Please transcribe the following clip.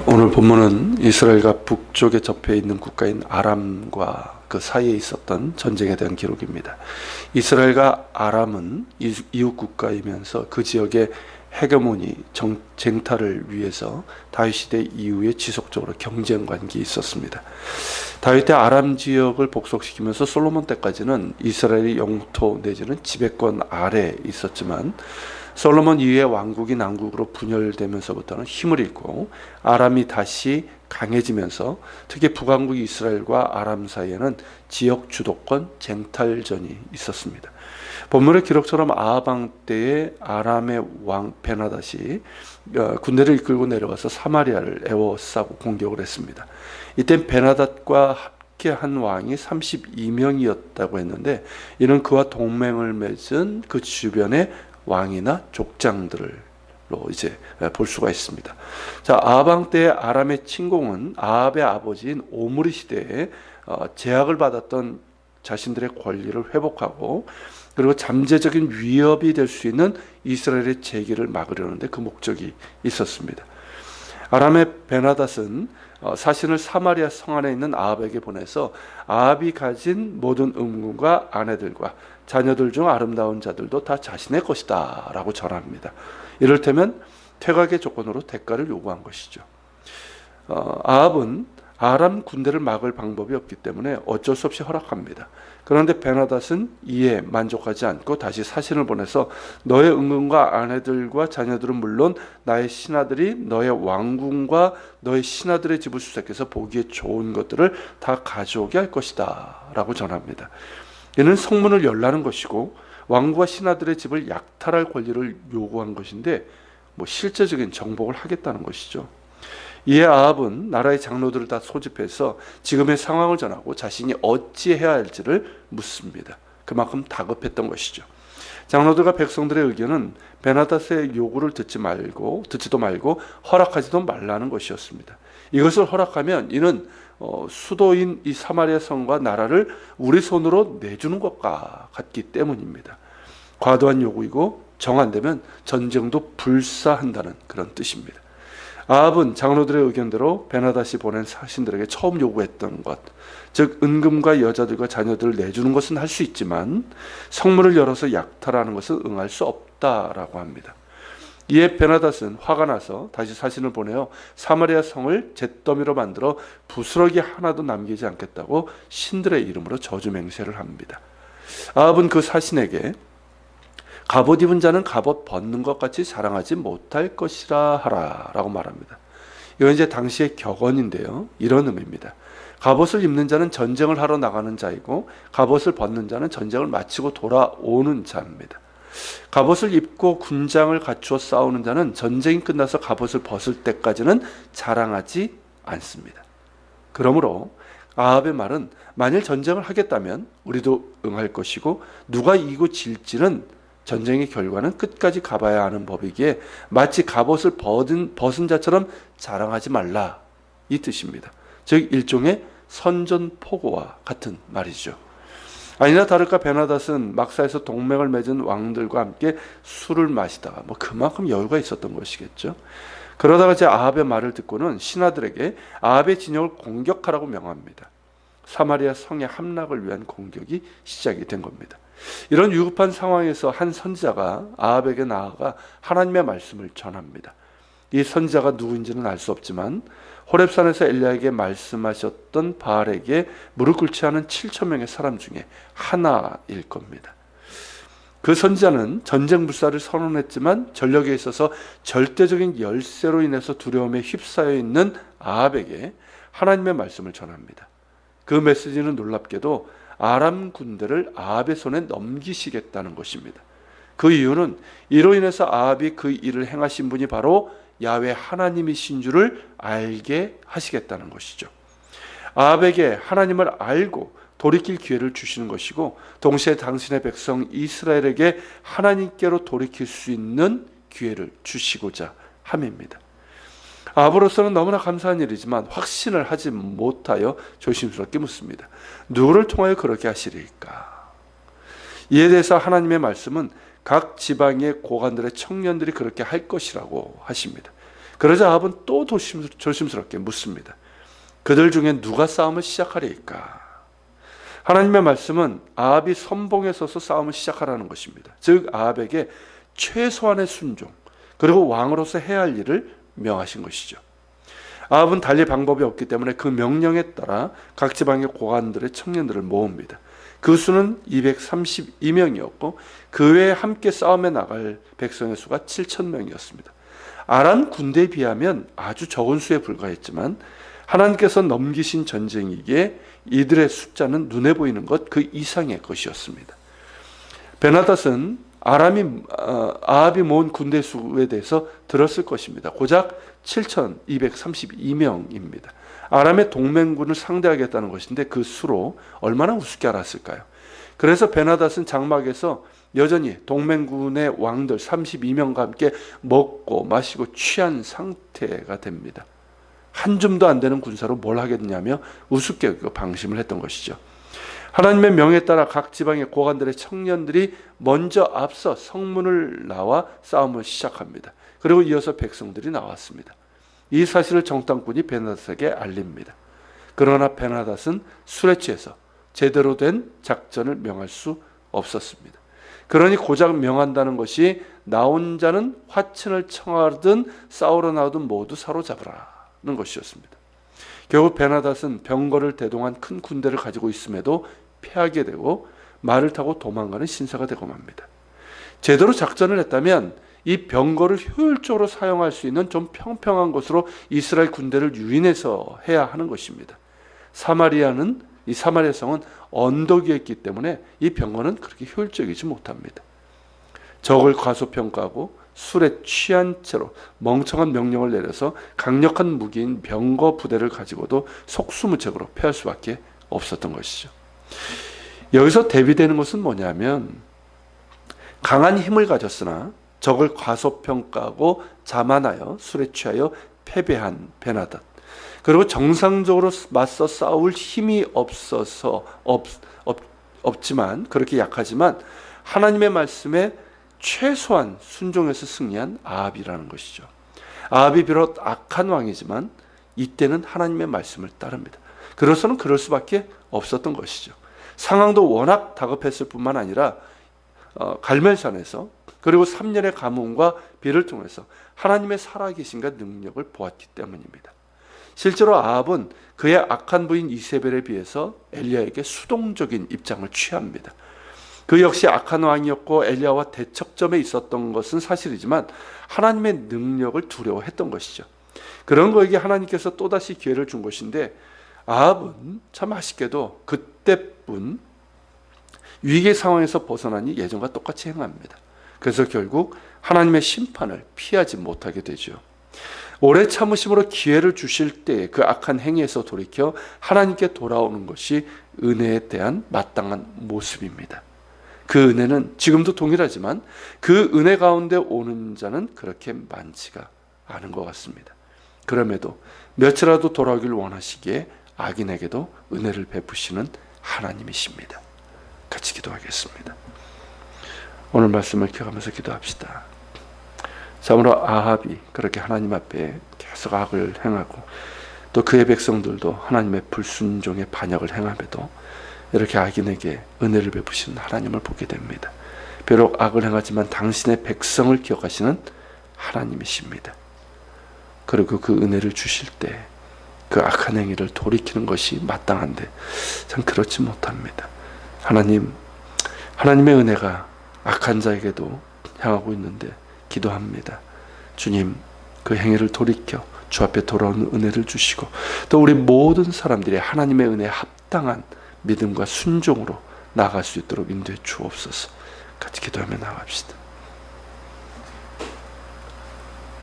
오늘 본문은 이스라엘과 북쪽에 접해 있는 국가인 아람과 그 사이에 있었던 전쟁에 대한 기록입니다. 이스라엘과 아람은 이웃 국가이면서 그 지역의 헤게모니 쟁탈을 위해서 다윗 시대 이후에 지속적으로 경쟁 관계에 있었습니다. 다윗 때 아람 지역을 복속시키면서 솔로몬 때까지는 이스라엘의 영토 내지는 지배권 아래에 있었지만 솔로몬 이후에 왕국이 남국으로 분열되면서부터는 힘을 잃고 아람이 다시 강해지면서 특히 북왕국 이스라엘과 아람 사이에는 지역 주도권 쟁탈전이 있었습니다. 본문의 기록처럼 아합 왕 때에 아람의 왕 베나닷이 군대를 이끌고 내려가서 사마리아를 에워싸고 공격을 했습니다. 이때 베나닷과 한 왕이 32명이었다고 했는데 이는 그와 동맹을 맺은 그 주변의 왕이나 족장들로 이제 볼 수가 있습니다. 자, 아합 왕 때의 아람의 침공은 아합의 아버지인 오므리 시대에 제약을 받았던 자신들의 권리를 회복하고 그리고 잠재적인 위협이 될 수 있는 이스라엘의 재기를 막으려는데 그 목적이 있었습니다. 아람의 베나닷은 사신을 사마리아 성 안에 있는 아합에게 보내서 아합이 가진 모든 음궁과 아내들과 자녀들 중 아름다운 자들도 다 자신의 것이다 라고 전합니다. 이를테면 퇴각의 조건으로 대가를 요구한 것이죠. 아합은 아람 군대를 막을 방법이 없기 때문에 어쩔 수 없이 허락합니다. 그런데 베나닷은 이에 만족하지 않고 다시 사신을 보내서 너의 은근과 아내들과 자녀들은 물론 나의 신하들이 너의 왕궁과 너의 신하들의 집을 수색해서 보기에 좋은 것들을 다 가져오게 할 것이다 라고 전합니다. 이는 성문을 열라는 것이고 왕과 신하들의 집을 약탈할 권리를 요구한 것인데 실제적인 정복을 하겠다는 것이죠. 이에 아합은 나라의 장로들을 다 소집해서 지금의 상황을 전하고 자신이 어찌해야 할지를 묻습니다. 그만큼 다급했던 것이죠. 장로들과 백성들의 의견은 베나닷의 요구를 듣지도 말고 허락하지도 말라는 것이었습니다. 이것을 허락하면 이는 수도인 이 사마리아 성과 나라를 우리 손으로 내주는 것과 같기 때문입니다. 과도한 요구이고 정 안 되면 전쟁도 불사한다는 그런 뜻입니다. 아합은 장로들의 의견대로 베나닷이 보낸 사신들에게 처음 요구했던 것, 즉 은금과 여자들과 자녀들을 내주는 것은 할 수 있지만 성문을 열어서 약탈하는 것은 응할 수 없다라고 합니다. 이에 베나닷은 화가 나서 다시 사신을 보내어 사마리아 성을 잿더미로 만들어 부스러기 하나도 남기지 않겠다고 신들의 이름으로 저주 맹세를 합니다. 아합은 그 사신에게 갑옷 입은 자는 갑옷 벗는 것 같이 자랑하지 못할 것이라 하라 라고 말합니다. 이건 이제 당시의 격언인데요. 이런 의미입니다. 갑옷을 입는 자는 전쟁을 하러 나가는 자이고 갑옷을 벗는 자는 전쟁을 마치고 돌아오는 자입니다. 갑옷을 입고 군장을 갖추어 싸우는 자는 전쟁이 끝나서 갑옷을 벗을 때까지는 자랑하지 않습니다. 그러므로 아합의 말은 만일 전쟁을 하겠다면 우리도 응할 것이고 누가 이기고 질지는 전쟁의 결과는 끝까지 가봐야 하는 법이기에 마치 갑옷을 벗은 자처럼 자랑하지 말라 이 뜻입니다. 즉 일종의 선전포고와 같은 말이죠. 아니나 다를까 베나닷은 막사에서 동맹을 맺은 왕들과 함께 술을 마시다가 그만큼 여유가 있었던 것이겠죠. 그러다가 이제 아합의 말을 듣고는 신하들에게 아합의 진영을 공격하라고 명합니다. 사마리아 성의 함락을 위한 공격이 시작이 된 겁니다. 이런 위급한 상황에서 한 선지자가 아합에게 나아가 하나님의 말씀을 전합니다. 이 선지자가 누구인지는 알 수 없지만 호렙산에서 엘리야에게 말씀하셨던 바알에게 무릎 꿇지 않은 7,000명의 사람 중에 하나일 겁니다. 그 선지자는 전쟁 불사를 선언했지만 전력에 있어서 절대적인 열세로 인해서 두려움에 휩싸여 있는 아합에게 하나님의 말씀을 전합니다. 그 메시지는 놀랍게도 아람 군대를 아합의 손에 넘기시겠다는 것입니다. 그 이유는 이로 인해서 아합이 그 일을 행하신 분이 바로 야훼 하나님이신 줄을 알게 하시겠다는 것이죠. 아합에게 하나님을 알고 돌이킬 기회를 주시는 것이고 동시에 당신의 백성 이스라엘에게 하나님께로 돌이킬 수 있는 기회를 주시고자 함입니다. 아합으로서는 너무나 감사한 일이지만 확신을 하지 못하여 조심스럽게 묻습니다. 누구를 통하여 그렇게 하시리까? 이에 대해서 하나님의 말씀은 각 지방의 고관들의 청년들이 그렇게 할 것이라고 하십니다. 그러자 아합은 또 조심스럽게 묻습니다. 그들 중에 누가 싸움을 시작하리이까? 하나님의 말씀은 아합이 선봉에 서서 싸움을 시작하라는 것입니다. 즉 아합에게 최소한의 순종 그리고 왕으로서 해야 할 일을 명하신 것이죠. 아합은 달리 방법이 없기 때문에 그 명령에 따라 각 지방의 고관들의 청년들을 모읍니다. 그 수는 232명이었고 그 외에 함께 싸움에 나갈 백성의 수가 7,000명이었습니다. 아람 군대에 비하면 아주 적은 수에 불과했지만 하나님께서 넘기신 전쟁이기에 이들의 숫자는 눈에 보이는 것 그 이상의 것이었습니다. 베나닷은 아합이 모은 군대 수에 대해서 들었을 것입니다. 고작 7,232명입니다. 아람의 동맹군을 상대하겠다는 것인데 그 수로 얼마나 우습게 알았을까요? 그래서 베나닷은 장막에서 여전히 동맹군의 왕들 32명과 함께 먹고 마시고 취한 상태가 됩니다. 한 줌도 안 되는 군사로 뭘 하겠냐며 우습게 방심을 했던 것이죠. 하나님의 명에 따라 각 지방의 고관들의 청년들이 먼저 앞서 성문을 나와 싸움을 시작합니다. 그리고 이어서 백성들이 나왔습니다. 이 사실을 정탐꾼이 베나닷에게 알립니다. 그러나 베나닷은 술에 취해서 제대로 된 작전을 명할 수 없었습니다. 그러니 고작 명한다는 것이 나온 자는 화친을 청하든 싸우러 나오든 모두 사로잡으라는 것이었습니다. 결국 베나닷은 병거를 대동한 큰 군대를 가지고 있음에도 패하게 되고 말을 타고 도망가는 신세가 되고 맙니다. 제대로 작전을 했다면 이 병거를 효율적으로 사용할 수 있는 좀 평평한 곳으로 이스라엘 군대를 유인해서 해야 하는 것입니다. 사마리아 성은 언덕 위에 있기 때문에 이 병거는 그렇게 효율적이지 못합니다. 적을 과소평가하고 술에 취한 채로 멍청한 명령을 내려서 강력한 무기인 병거 부대를 가지고도 속수무책으로 패할 수밖에 없었던 것이죠. 여기서 대비되는 것은 뭐냐면 강한 힘을 가졌으나 적을 과소평가하고 자만하여 술에 취하여 패배한 베나닷, 그리고 정상적으로 맞서 싸울 힘이 없지만 그렇게 약하지만 하나님의 말씀에 최소한 순종해서 승리한 아합이라는 것이죠. 아합이 비록 악한 왕이지만 이때는 하나님의 말씀을 따릅니다. 그래서는 그럴 수밖에 없었던 것이죠. 상황도 워낙 다급했을 뿐만 아니라 갈멜산에서 그리고 3년의 가뭄과 비를 통해서 하나님의 살아계신과 능력을 보았기 때문입니다. 실제로 아합은 그의 악한 부인 이세벨에 비해서 엘리야에게 수동적인 입장을 취합니다. 그 역시 악한 왕이었고 엘리야와 대척점에 있었던 것은 사실이지만 하나님의 능력을 두려워했던 것이죠. 그런 거에게 하나님께서 또다시 기회를 준 것인데 아합은 참 아쉽게도 그때뿐 위기의 상황에서 벗어나니 예전과 똑같이 행합니다. 그래서 결국 하나님의 심판을 피하지 못하게 되죠. 오래 참으심으로 기회를 주실 때 그 악한 행위에서 돌이켜 하나님께 돌아오는 것이 은혜에 대한 마땅한 모습입니다. 그 은혜는 지금도 동일하지만 그 은혜 가운데 오는 자는 그렇게 많지가 않은 것 같습니다. 그럼에도 몇이라도 돌아오길 원하시기에 악인에게도 은혜를 베푸시는 하나님이십니다. 같이 기도하겠습니다. 오늘 말씀을 기억하면서 기도합시다. 참으로 아합이 그렇게 하나님 앞에 계속 악을 행하고 또 그의 백성들도 하나님의 불순종의 반역을 행함에도 이렇게 악인에게 은혜를 베푸시는 하나님을 보게 됩니다. 비록 악을 행하지만 당신의 백성을 기억하시는 하나님이십니다. 그리고 그 은혜를 주실 때 그 악한 행위를 돌이키는 것이 마땅한데 참 그렇지 못합니다. 하나님의 은혜가 악한 자에게도 향하고 있는데 기도합니다. 주님, 그 행위를 돌이켜 주 앞에 돌아오는 은혜를 주시고 또 우리 모든 사람들이 하나님의 은혜에 합당한 믿음과 순종으로 나아갈 수 있도록 인도해 주옵소서. 같이 기도하며 나갑시다.